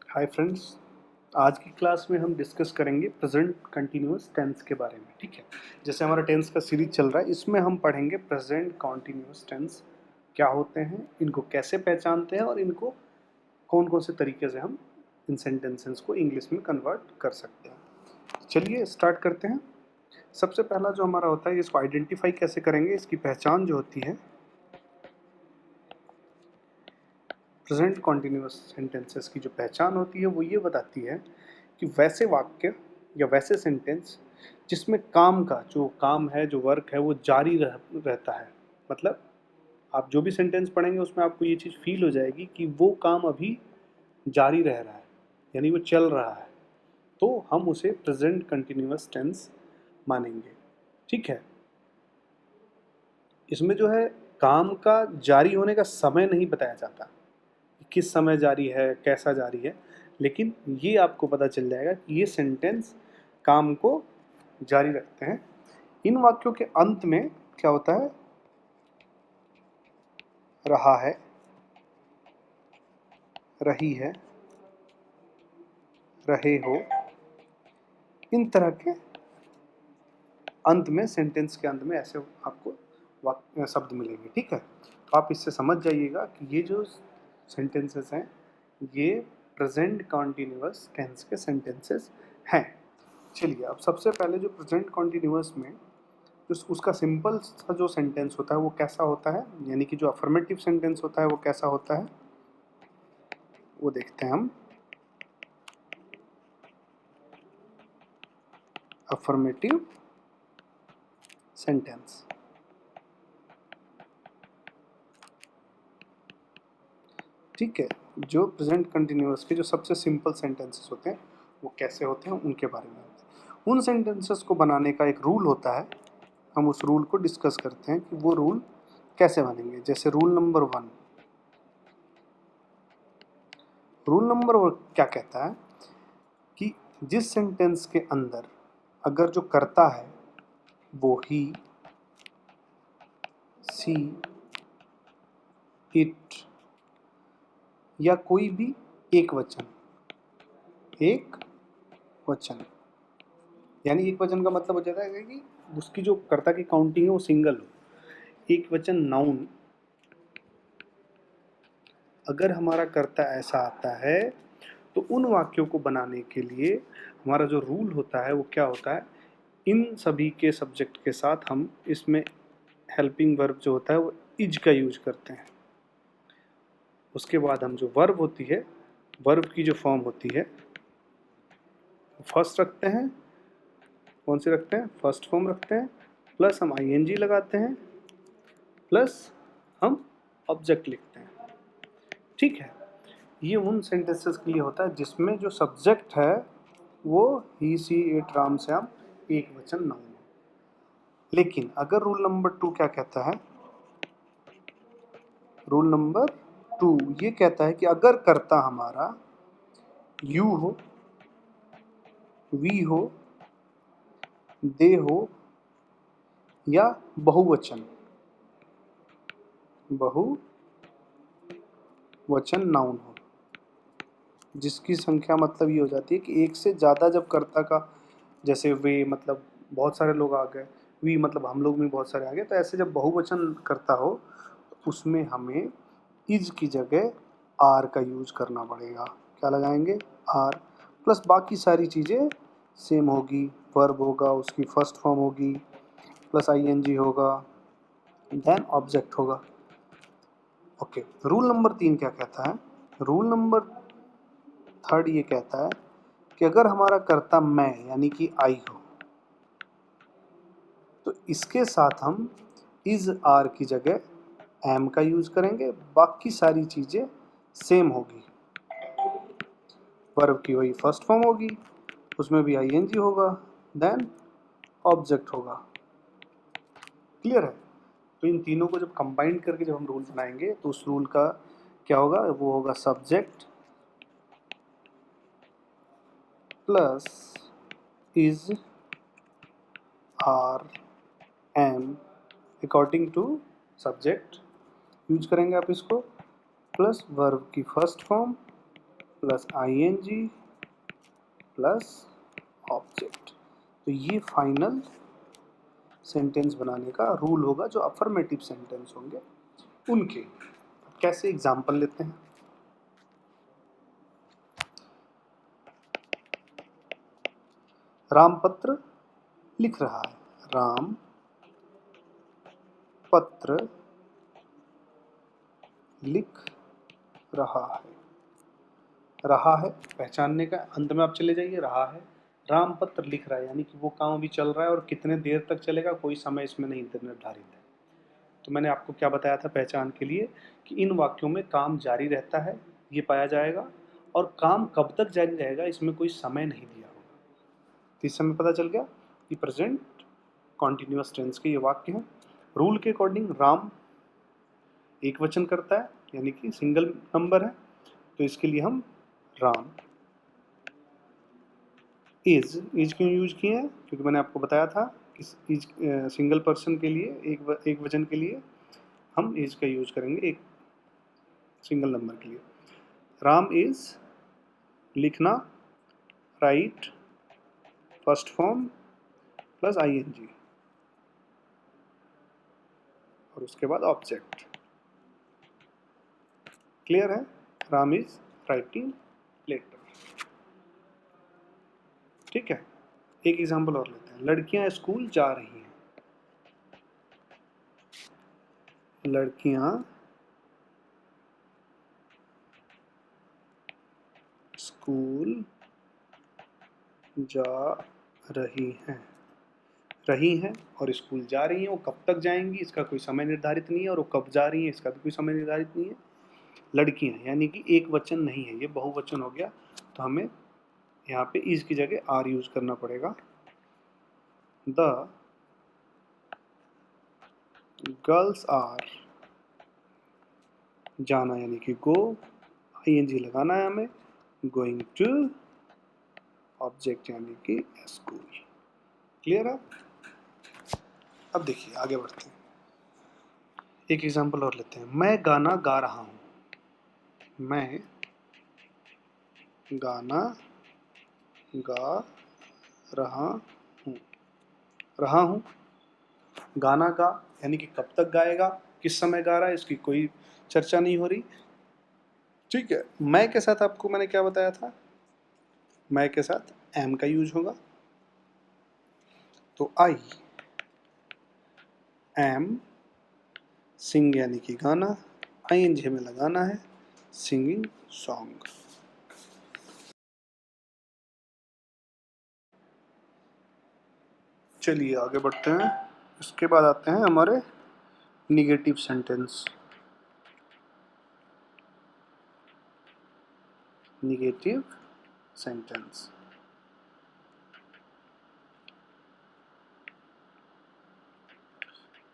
Hi friends. आज की class में हम डिस्कस करेंगे प्रेजेंट कंटिन्यूअस टेंस के बारे में। ठीक है, जैसे हमारा टेंस का सीरीज चल रहा है, इसमें हम पढ़ेंगे प्रेजेंट कंटिन्यूअस टेंस क्या होते हैं, इनको कैसे पहचानते हैं और इनको कौन कौन से तरीके से हम इन सेंटेंसेस को इंग्लिश में कन्वर्ट कर सकते हैं। चलिए स्टार्ट करते हैं। सबसे पहला जो हमारा होता है, इसको आइडेंटिफाई कैसे करेंगे, इसकी पहचान जो होती है प्रेजेंट कॉन्टिन्यूअस सेंटेंसेस की जो पहचान होती है वो ये बताती है कि वैसे वाक्य या वैसे सेंटेंस जिसमें काम का जो काम है, जो वर्क है, वो जारी रहता है। मतलब आप जो भी सेंटेंस पढ़ेंगे उसमें आपको ये चीज़ फील हो जाएगी कि वो काम अभी जारी रह रहा है, यानी वो चल रहा है, तो हम उसे प्रेजेंट कंटिन्यूअस टेंस मानेंगे। ठीक है, इसमें जो है काम का जारी होने का समय नहीं बताया जाता, किस समय जारी है, कैसा जारी है, लेकिन ये आपको पता चल जाएगा कि ये सेंटेंस काम को जारी रखते हैं। इन वाक्यों के अंत में क्या होता है, रहा है, रही है, रहे हो, इन तरह के अंत में, सेंटेंस के अंत में ऐसे आपको शब्द मिलेंगे। ठीक है, तो आप इससे समझ जाइएगा कि ये जो सेंटेंसेस हैं ये प्रेजेंट कॉन्टिन्यूअस टेंस के सेंटेंसेस हैं। चलिए, अब सबसे पहले जो प्रेजेंट कॉन्टिन्यूअस में जो उसका सिंपल सा जो सेंटेंस होता है वो कैसा होता है, यानी कि जो अफर्मेटिव सेंटेंस होता है वो कैसा होता है, वो देखते हैं हम। अफर्मेटिव सेंटेंस, ठीक है, जो प्रेजेंट कंटिन्यूअस के जो सबसे सिंपल सेंटेंसेस होते हैं वो कैसे होते हैं उनके बारे में। उन सेंटेंसेस को बनाने का एक रूल होता है, हम उस रूल को डिस्कस करते हैं कि वो रूल कैसे बनेंगे। जैसे रूल नंबर 1, रूल नंबर 1 क्या कहता है कि जिस सेंटेंस के अंदर अगर जो करता है वो ही, सी, इट या कोई भी एक वचन, एक वचन, यानी एक वचन का मतलब हो जाता है कि उसकी जो कर्ता की काउंटिंग है वो सिंगल हो। एक वचन नाउन, अगर हमारा कर्ता ऐसा आता है तो उन वाक्यों को बनाने के लिए हमारा जो रूल होता है वो क्या होता है, इन सभी के सब्जेक्ट के साथ हम इसमें हेल्पिंग वर्ब जो होता है वो इज का यूज करते हैं। उसके बाद हम जो वर्ब होती है, वर्ब की जो फॉर्म होती है फर्स्ट रखते हैं। कौन सी रखते हैं? फर्स्ट फॉर्म रखते हैं, प्लस हम आईएनजी लगाते हैं, प्लस हम ऑब्जेक्ट लिखते हैं। ठीक है, ये उन सेंटेंसेस के लिए होता है जिसमें जो सब्जेक्ट है वो ही, सी, इट, राम, श्याम, एक वचन नाउन। लेकिन अगर रूल नंबर 2 क्या कहता है, रूल नंबर 2 ये कहता है कि अगर कर्ता हमारा यू हो, वी हो, दे हो या बहुवचन, बहुवचन नाउन हो, जिसकी संख्या मतलब ये हो जाती है कि एक से ज़्यादा जब कर्ता का, जैसे वे मतलब बहुत सारे लोग आ गए, वी मतलब हम लोग भी बहुत सारे आ गए, तो ऐसे जब बहुवचन करता हो तो उसमें हमें इज की जगह आर का यूज करना पड़ेगा। क्या लगाएंगे? आर, प्लस बाकी सारी चीज़ें सेम होगी। वर्ब होगा, उसकी फर्स्ट फॉर्म होगी, प्लस आईएनजी होगा, देन ऑब्जेक्ट होगा। ओके, रूल नंबर 3 क्या कहता है? रूल नंबर 3 ये कहता है कि अगर हमारा कर्ता मैं यानी कि आई हो तो इसके साथ हम इज आर की जगह एम का यूज करेंगे, बाकी सारी चीज़ें सेम होगी। वर्ब की वही फर्स्ट फॉर्म होगी, उसमें भी आईएनजी होगा, देन ऑब्जेक्ट होगा। क्लियर है? तो इन तीनों को जब कंबाइन करके जब हम रूल बनाएंगे तो उस रूल का क्या होगा, वो होगा subject plus is are am according to subject use करेंगे आप इसको, प्लस वर्ब की first form plus ing plus object. तो ये फाइनल सेंटेंस बनाने का रूल होगा जो अफर्मेटिव सेंटेंस होंगे उनके। कैसे एग्जाम्पल लेते हैं। राम पत्र लिख रहा है। राम पत्र लिख रहा है। रहा है पहचानने का, अंत में आप चले जाइए। रहा है, राम पत्र लिख रहा है, यानी कि वो काम अभी चल रहा है और कितने देर तक चलेगा कोई समय इसमें नहीं निर्धारित है। तो मैंने आपको क्या बताया था पहचान के लिए कि इन वाक्यों में काम जारी रहता है ये पाया जाएगा, और काम कब तक जारी रहेगा इसमें कोई समय नहीं दिया होगा। तो इस समय पता चल गया कि प्रेजेंट कॉन्टिन्यूअस टेंस के ये वाक्य हैं। रूल के अकॉर्डिंग राम एक वचन करता है यानी कि सिंगल नंबर है, तो इसके लिए हम राम इज क्यों यूज किए हैं, क्योंकि मैंने आपको बताया था कि इज सिंगल पर्सन के लिए एक वचन के लिए हम इज का यूज करेंगे एक सिंगल नंबर के लिए। राम इज लिखना, write first form plus ing और उसके बाद ऑब्जेक्ट। क्लियर है। Ram is writing letter. ठीक है, एक एग्जांपल और लेते हैं। लड़कियां स्कूल जा रही हैं। लड़कियां स्कूल जा रही हैं और स्कूल जा रही हैं। वो कब तक जाएंगी इसका कोई समय निर्धारित नहीं है, और वो कब जा रही हैं इसका भी कोई समय निर्धारित नहीं है। लड़कियां यानी कि एक वचन नहीं है, ये बहुवचन हो गया, तो हमें यहाँ पे इज की जगह आर यूज करना पड़ेगा। द गर्ल्स आर, जाना यानी कि गो, ing लगाना है हमें, गोइंग टू, ऑब्जेक्ट यानी कि स्कूल। क्लियर है। अब देखिए आगे बढ़ते हैं, एक एग्जांपल और लेते हैं। मैं गाना गा रहा हूँ। मैं गाना गा रहा हूँ। रहा हूँ, गाना गा यानी कि कब तक गाएगा, किस समय गा रहा है इसकी कोई चर्चा नहीं हो रही। ठीक है, मैं के साथ आपको मैंने क्या बताया था, मैं के साथ एम का यूज होगा। तो आई एम सिंग यानी कि गाना, ing में लगाना है सिंगिंग सॉन्ग। चलिए आगे बढ़ते हैं। इसके बाद आते हैं हमारे निगेटिव सेंटेंस। निगेटिव सेंटेंस,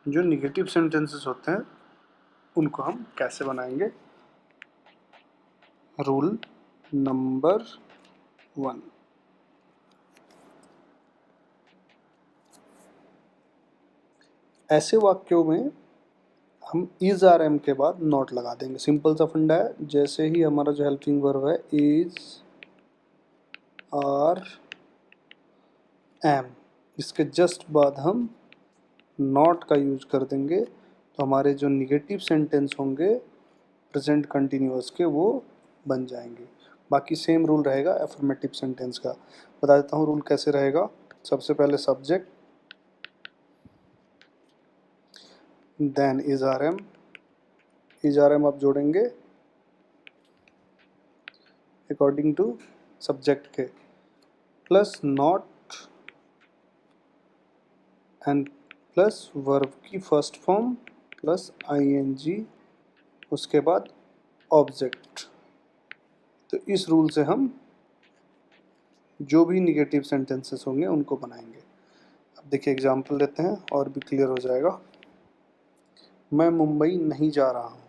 जो निगेटिव सेंटेंसेस होते हैं उनको हम कैसे बनाएंगे। रूल नंबर 1, ऐसे वाक्यों में हम इज आर एम के बाद नॉट लगा देंगे। सिंपल सा फंडा है, जैसे ही हमारा जो हेल्पिंग वर्ब है इज आर एम, इसके जस्ट बाद हम नॉट का यूज कर देंगे, तो हमारे जो निगेटिव सेंटेंस होंगे प्रेजेंट कंटिन्यूअस के वो बन जाएंगे। बाकी सेम रूल रहेगा एफर्मेटिव सेंटेंस का। बता देता हूँ रूल कैसे रहेगा। सबसे पहले subject, then is are am, is are am आप जोड़ेंगे अकॉर्डिंग टू सब्जेक्ट के, plus not and plus verb की फर्स्ट फॉर्म प्लस ing, उसके बाद ऑब्जेक्ट। तो इस रूल से हम जो भी निगेटिव सेंटेंसेस होंगे उनको बनाएंगे। अब देखिए एग्जांपल लेते हैं और भी क्लियर हो जाएगा। मैं मुंबई नहीं जा रहा हूँ।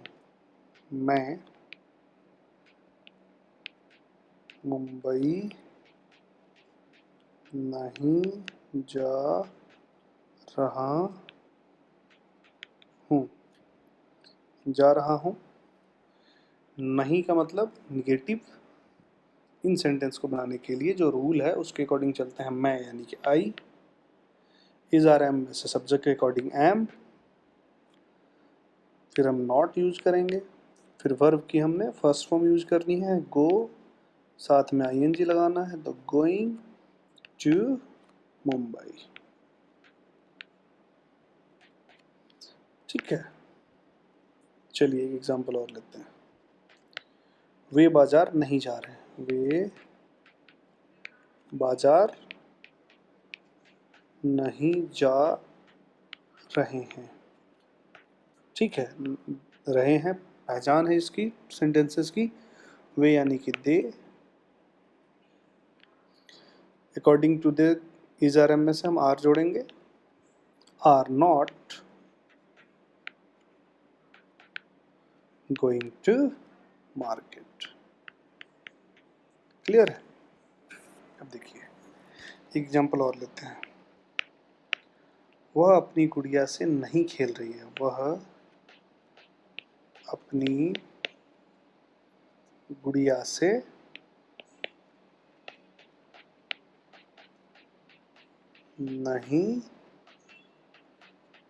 मैं मुंबई नहीं जा रहा हूँ। जा रहा हूँ, नहीं का मतलब निगेटिव, इन सेंटेंस को बनाने के लिए जो रूल है उसके अकॉर्डिंग चलते हैं। मैं यानी कि आई, इज आर एम से सब्जेक्ट के अकॉर्डिंग एम, फिर हम नॉट यूज करेंगे, फिर वर्ब की हमने फर्स्ट फॉर्म यूज करनी है गो, साथ में आईएनजी लगाना है तो गोइंग टू मुंबई। ठीक है, चलिए एक एग्जांपल और लेते हैं। वे बाजार नहीं जा रहे हैं, वे बाजार नहीं जा रहे हैं। ठीक है, रहे हैं पहचान है इसकी सेंटेंसेस की। वे यानी कि they, according to they is are am में से हम आर जोड़ेंगे, are not going to market. Clear है? अब देखिए एग्जाम्पल और लेते हैं। वह अपनी गुड़िया से नहीं खेल रही है, वह अपनी गुड़िया से नहीं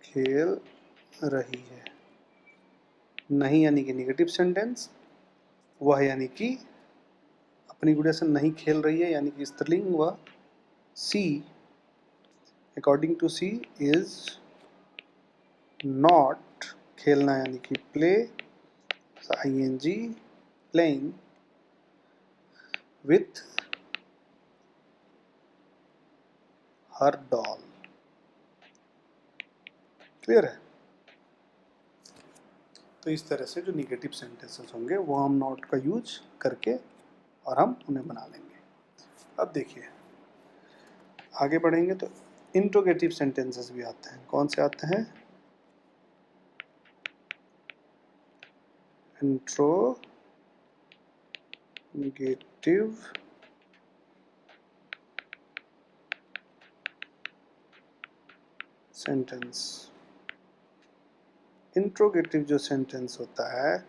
खेल रही है। नहीं यानी कि नेगेटिव सेंटेंस, वह यानी कि अपनी गुड़िया से नहीं खेल रही है यानी कि स्त्रीलिंग, वह she according to she is not, खेलना यानी कि play, ING playing with her doll. Clear है? तो इस तरह से जो निगेटिव सेंटेंसेस होंगे वो हम नॉट का यूज करके और हम उन्हें बना लेंगे। अब देखिए आगे बढ़ेंगे तो इंट्रोगेटिव सेंटेंसेस भी आते हैं। कौन से आते हैं? Interrogative sentence. इंट्रोगेटिव जो सेंटेंस होता है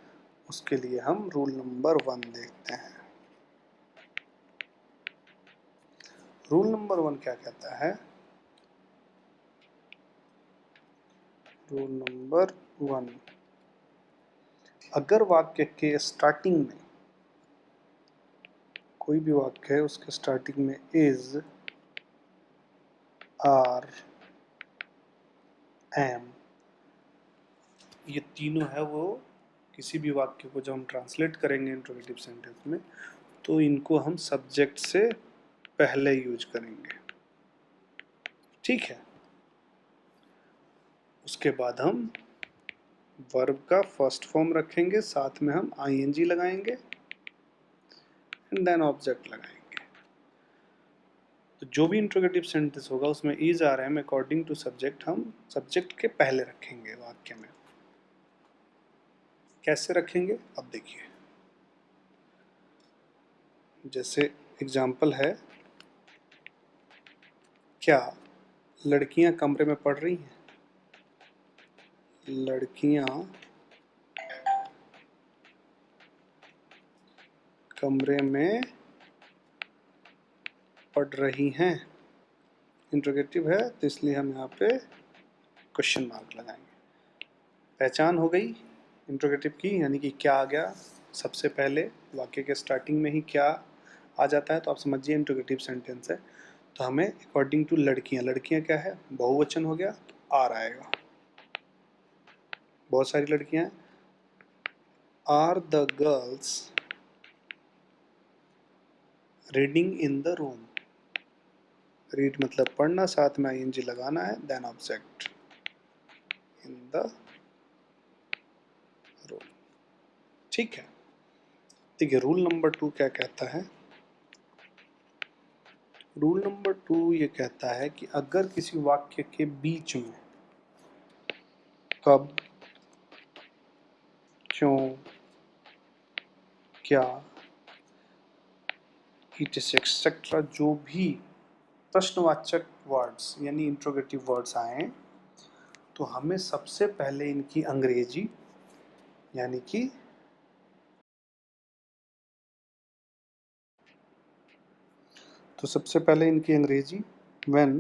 उसके लिए हम रूल नंबर 1 देखते हैं। रूल नंबर 1 क्या कहता है? रूल नंबर 1, अगर वाक्य के स्टार्टिंग में कोई भी वाक्य है उसके स्टार्टिंग में इज, आर, एम ये तीनों है, वो किसी भी वाक्य को जब हम ट्रांसलेट करेंगे इंट्रोगेटिव सेंटेंस में तो इनको हम सब्जेक्ट से पहले यूज करेंगे। ठीक है, उसके बाद हम वर्ब का फर्स्ट फॉर्म रखेंगे, साथ में हम आईएनजी लगाएंगे एंड देन ऑब्जेक्ट लगाएंगे। तो जो भी इंट्रोगेटिव सेंटेंस होगा उसमें is, are, am according to subject हम सब्जेक्ट के पहले रखेंगे वाक्य में। कैसे रखेंगे अब देखिए, जैसे एग्जाम्पल है, क्या लड़कियां कमरे में पढ़ रही हैं? लड़कियां कमरे में पढ़ रही हैं। इंट्रोगेटिव है तो इसलिए हम यहाँ पे क्वेश्चन मार्क लगाएंगे। पहचान हो गई इंट्रोगेटिव की, यानी कि क्या आ गया सबसे पहले, वाक्य के स्टार्टिंग में ही क्या आ जाता है तो आप समझिए इंट्रोगेटिव सेंटेंस है। तो हमें अकॉर्डिंग टू लड़कियां, लड़कियां क्या है? बहुवचन हो गया तो आर आएगा। बहुत सारी लड़कियां, are the girls reading in the room. Read मतलब पढ़ना, साथ में आईएनजी लगाना है, then object in the room. ठीक है, देखिए रूल नंबर 2 क्या कहता है? रूल नंबर 2 ये कहता है कि अगर किसी वाक्य के बीच में कब, क्यों, क्या, एक्सेट्रा जो भी प्रश्नवाचक वर्ड्स यानी इंट्रोगेटिव वर्ड्स आए तो हमें सबसे पहले इनकी अंग्रेजी यानी कि तो सबसे पहले इनकी अंग्रेजी व्हेन,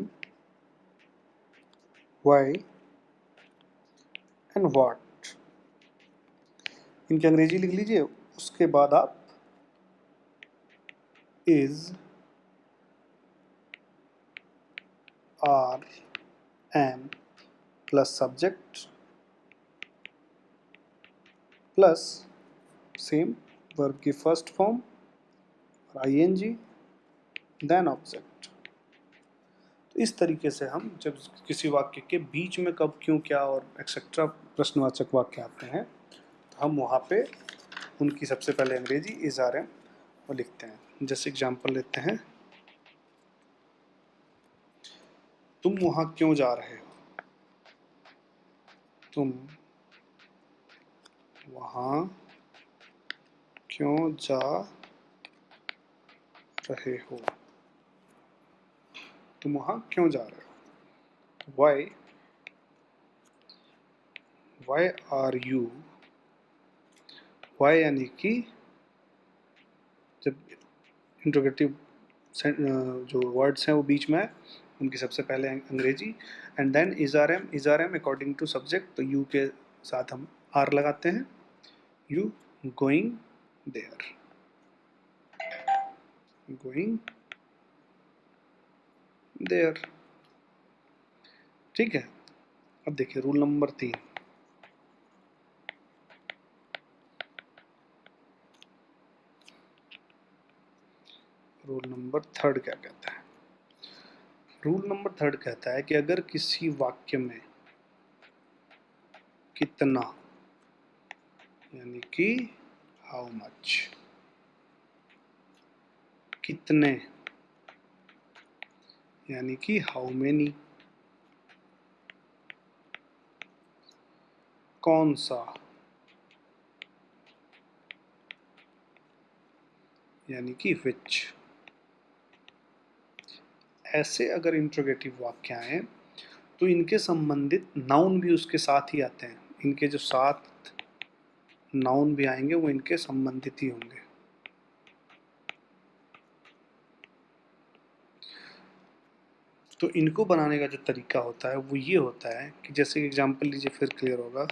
व्हाई एंड व्हाट, इनकी अंग्रेजी लिख लीजिए। उसके बाद आप is, are, am plus subject plus same verb की फर्स्ट फॉर्म और आईएनजी देन ऑब्जेक्ट। तो इस तरीके से हम जब किसी वाक्य के बीच में कब, क्यों, क्या और एक्सेट्रा प्रश्नवाचक वाक्य आते हैं तो हम वहाँ पे उनकी सबसे पहले अंग्रेजी इज, आर, एम और लिखते हैं। जैसे एग्जांपल लेते हैं, तुम वहाँ क्यों जा रहे हो, तुम वहाँ क्यों जा रहे हो, तुम वहाँ क्यों जा रहे हो। Why, why are you, why यानी कि जब इंट्रोगेटिव जो वर्ड्स हैं वो बीच में है, उनकी सबसे पहले अंग्रेजी and then is, are, am. Is, are, am according to subject, तो यू के साथ हम आर लगाते हैं, you going there, going there. ठीक है। अब देखिए रूल नंबर 3, रूल नंबर 3 क्या कहता है। रूल नंबर 3 कहता है कि अगर किसी वाक्य में कितना यानी कि हाउ मच, कितने यानी कि हाउ मेनी, कौन सा यानी कि विच, ऐसे अगर इंट्रोगेटिव वाक्य आए तो इनके संबंधित नाउन भी उसके साथ ही आते हैं। इनके जो साथ नाउन भी आएंगे वो इनके संबंधित ही होंगे। तो इनको बनाने का जो तरीका होता है वो ये होता है कि जैसे एग्जांपल लीजिए, फिर क्लियर होगा।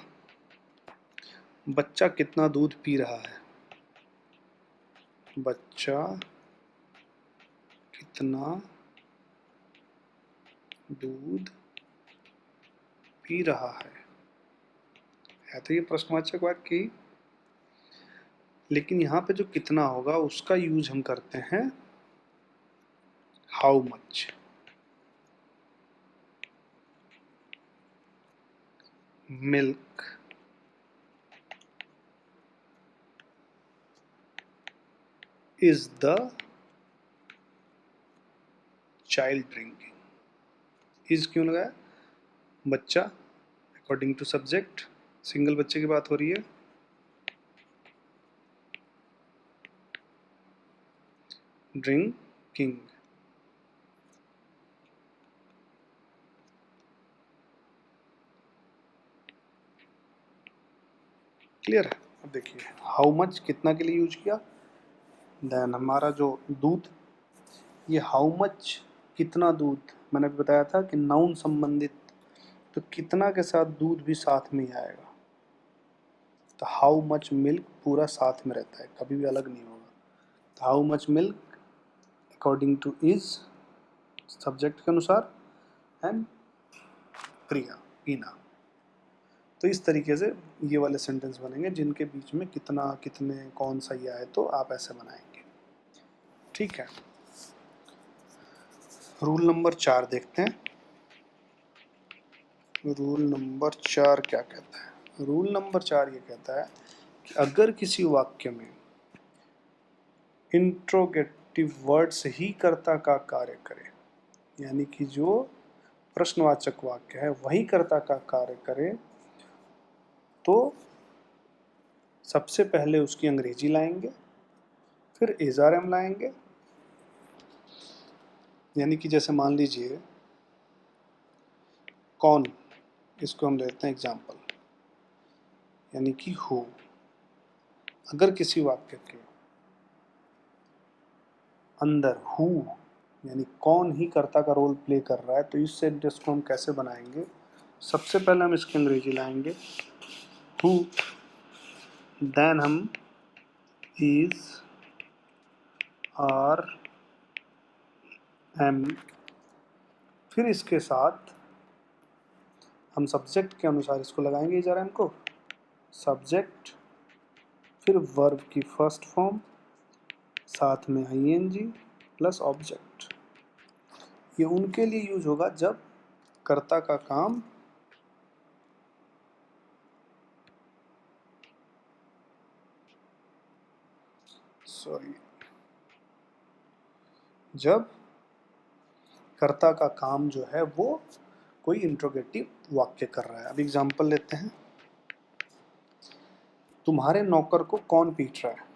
बच्चा कितना दूध पी रहा है, बच्चा कितना दूध पी रहा है तो ये प्रश्नवाचक वाक्य ही, लेकिन यहाँ पे जो कितना होगा उसका यूज हम करते हैं how much. Milk is the child drinking. Is क्यों लगाया, बच्चा अकॉर्डिंग टू सब्जेक्ट, सिंगल बच्चे की बात हो रही है, ड्रिंकिंग। क्लियर है। अब देखिए हाउ मच कितना के लिए यूज किया, देन हमारा जो दूध, ये हाउ मच कितना दूध, मैंने भी बताया था कि नाउन संबंधित, तो कितना के साथ दूध भी साथ में ही आएगा। तो हाउ मच मिल्क पूरा साथ में रहता है, कभी भी अलग नहीं होगा। तो how much milk according two is subject के अनुसार एंड प्रिया पीना। तो इस तरीके से ये वाले सेंटेंस बनेंगे जिनके बीच में कितना, कितने, कौन सा ये आए तो आप ऐसे बनाएंगे। ठीक है। रूल नंबर 4 देखते हैं। रूल नंबर 4 क्या कहता है। रूल नंबर 4 ये कहता है कि अगर किसी वाक्य में इंट्रोगेटिव वर्ड्स ही कर्ता का कार्य करे, यानी कि जो प्रश्नवाचक वाक्य है वही कर्ता का कार्य करे, तो सबसे पहले उसकी अंग्रेजी लाएंगे, फिर इज, आर, एम लाएंगे। यानी कि जैसे मान लीजिए कौन, इसको हम लेते हैं एग्जाम्पल, यानी कि हु। अगर किसी वाक्य के अंदर हु यानी कौन ही कर्ता का रोल प्ले कर रहा है, तो इस सेंटेंस को हम कैसे बनाएंगे? सबसे पहले हम इसकी अंग्रेजी लाएंगे हु, देन हम इज, आर, एम, फिर इसके साथ हम सब्जेक्ट के अनुसार इसको लगाएंगे इज आर एम को, सब्जेक्ट, फिर वर्ब की फर्स्ट फॉर्म, साथ में आईएनजी प्लस ऑब्जेक्ट। ये उनके लिए यूज होगा जब कर्ता का काम जब कर्ता का काम जो है वो कोई इंट्रोगेटिव वाक्य कर रहा है। अब एग्जांपल लेते हैं, तुम्हारे नौकर को कौन पीट रहा है?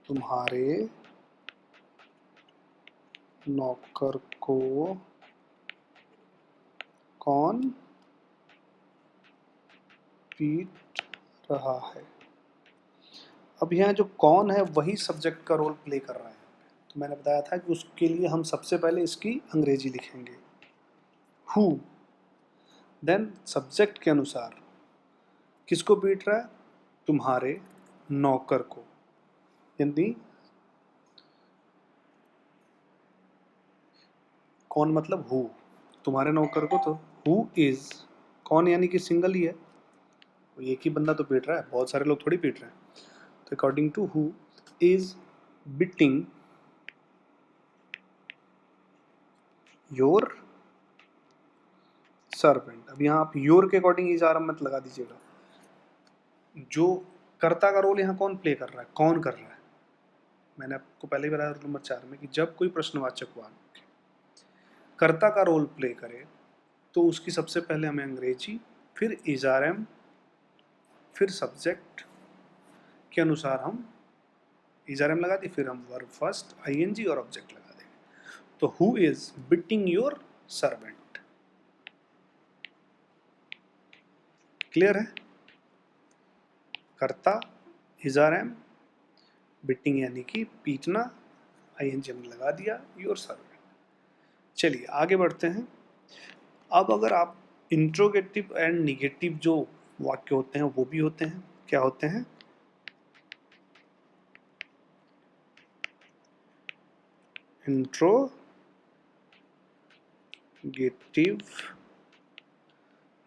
तुम्हारे नौकर को कौन पीट रहा है? अब यहाँ जो कौन है वही सब्जेक्ट का रोल प्ले कर रहा है। तो मैंने बताया था कि उसके लिए हम सबसे पहले इसकी अंग्रेजी लिखेंगे हु, देन सब्जेक्ट के अनुसार किसको पीट रहा है? तुम्हारे नौकर को, यानी कौन मतलब हु, तुम्हारे नौकर को, तो हु इज, कौन यानी कि सिंगल ही है, एक ही बंदा तो पीट रहा है, बहुत सारे लोग थोड़ी पीट रहे हैं। तो according to who is beating your servant. अब यहाँ आप योर के अकॉर्डिंग इज आर मत लगा दीजिएगा। जो कर्ता का रोल यहाँ कौन प्ले कर रहा है, कौन कर रहा है? मैंने आपको पहले ही बताया रूल नंबर 4 में कि जब कोई प्रश्नवाचक वाक्य कर्ता का रोल प्ले करे तो उसकी सबसे पहले हमें अंग्रेजी, फिर इज आर एम, फिर सब्जेक्ट के अनुसार हम इज आर एम लगा दी, फिर हम वर्ब फर्स्ट, आईएनजी और ऑब्जेक्ट लगा देंगे। तो who is beating your servant. Clear है? कर्ता इज आर एम, बिटिंग यानी कि पीटना, आईएनजी हमने लगा दिया, योर सर्वेंट। चलिए आगे बढ़ते हैं। अब अगर आप इंट्रोगेटिव एंड निगेटिव जो वाक्य होते हैं वो भी होते हैं। क्या होते हैं? Interrogative,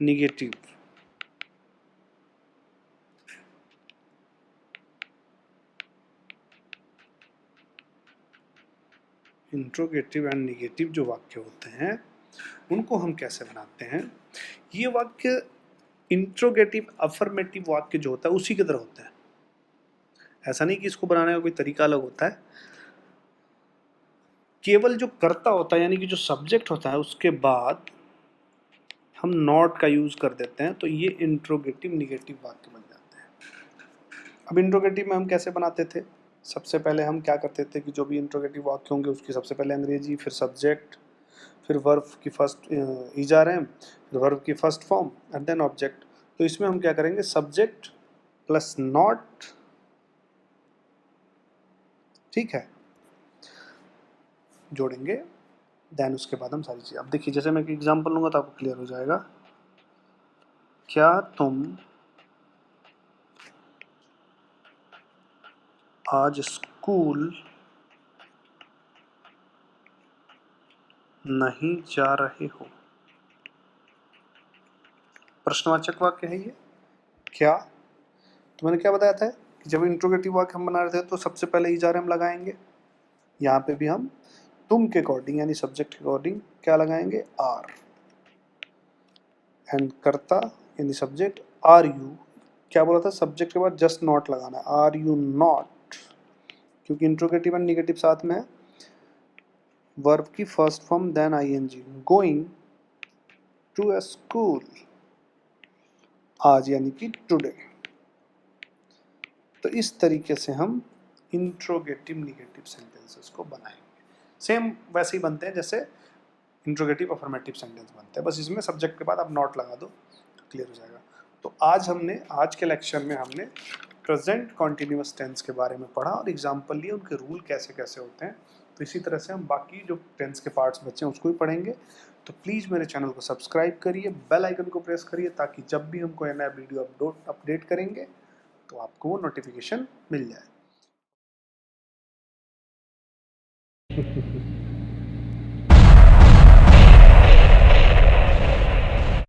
negative. Interrogative and negative जो वाक्य होते हैं उनको हम कैसे बनाते हैं? ये वाक्य इंट्रोगेटिव अफर्मेटिव वाक्य जो होता है उसी की तरह होता है। ऐसा नहीं कि इसको बनाने का कोई तरीका अलग होता है। केवल जो कर्ता होता है यानी कि जो सब्जेक्ट होता है उसके बाद हम नॉट का यूज कर देते हैं, तो ये इंट्रोगेटिव निगेटिव वाक्य बन जाते हैं। अब इंट्रोगेटिव में हम कैसे बनाते थे? सबसे पहले हम क्या करते थे कि जो भी इंट्रोगेटिव वाक्य होंगे उसकी सबसे पहले अंग्रेजी, फिर सब्जेक्ट, फिर वर्ब की फर्स्ट इज आर एम, फिर वर्ब की first form and then object. तो इसमें हम क्या करेंगे? सब्जेक्ट प्लस नॉट, ठीक है, जोड़ेंगे, देन उसके बाद हम सारी चीज़। अब देखिए जैसे मैं एक एग्जांपल लूंगा तो आपको क्लियर हो जाएगा। क्या तुम आज स्कूल नहीं जा रहे हो? प्रश्नवाचक वाक्य है ये। क्या, तो मैंने क्या बताया था कि जब इंट्रोगेटिव वाक्य हम बना रहे थे तो सबसे पहले इज आर एम लगाएंगे। यहाँ पे भी हम तुम के अकॉर्डिंग यानी सब्जेक्ट के अकॉर्डिंग क्या लगाएंगे? आर, एंड कर्ता यानी सब्जेक्ट आर यू। क्या बोला था? सब्जेक्ट के बाद जस्ट नॉट लगाना है, आर यू नॉट, क्योंकि इंट्रोगेटिव एंड निगेटिव साथ में है। वर्ब की first form then ING, going to a school, आज यानी कि टुडे। तो इस तरीके से हम इंट्रोगेटिव निगेटिव सेंटेंसेस को बनाएंगे। सेम वैसे ही बनते हैं जैसे इंट्रोगेटिव अफर्मेटिव सेंटेंस बनते हैं, बस इसमें सब्जेक्ट के बाद आप नॉट लगा दो तो क्लियर हो जाएगा। तो आज के लेक्चर में हमने प्रेजेंट कॉन्टिन्यूअस टेंस के बारे में पढ़ा और एग्जाम्पल लिए, उनके रूल कैसे कैसे होते हैं तो इसी तरह से हम बाकी जो टेंस के पार्ट्स बचे हैं उसको भी पढ़ेंगे। तो प्लीज़ मेरे चैनल को सब्सक्राइब करिए, बेल आइकन को प्रेस करिए, ताकि जब भी हम कोई नया वीडियो अपडेट करेंगे तो आपको वो नोटिफिकेशन मिल जाए।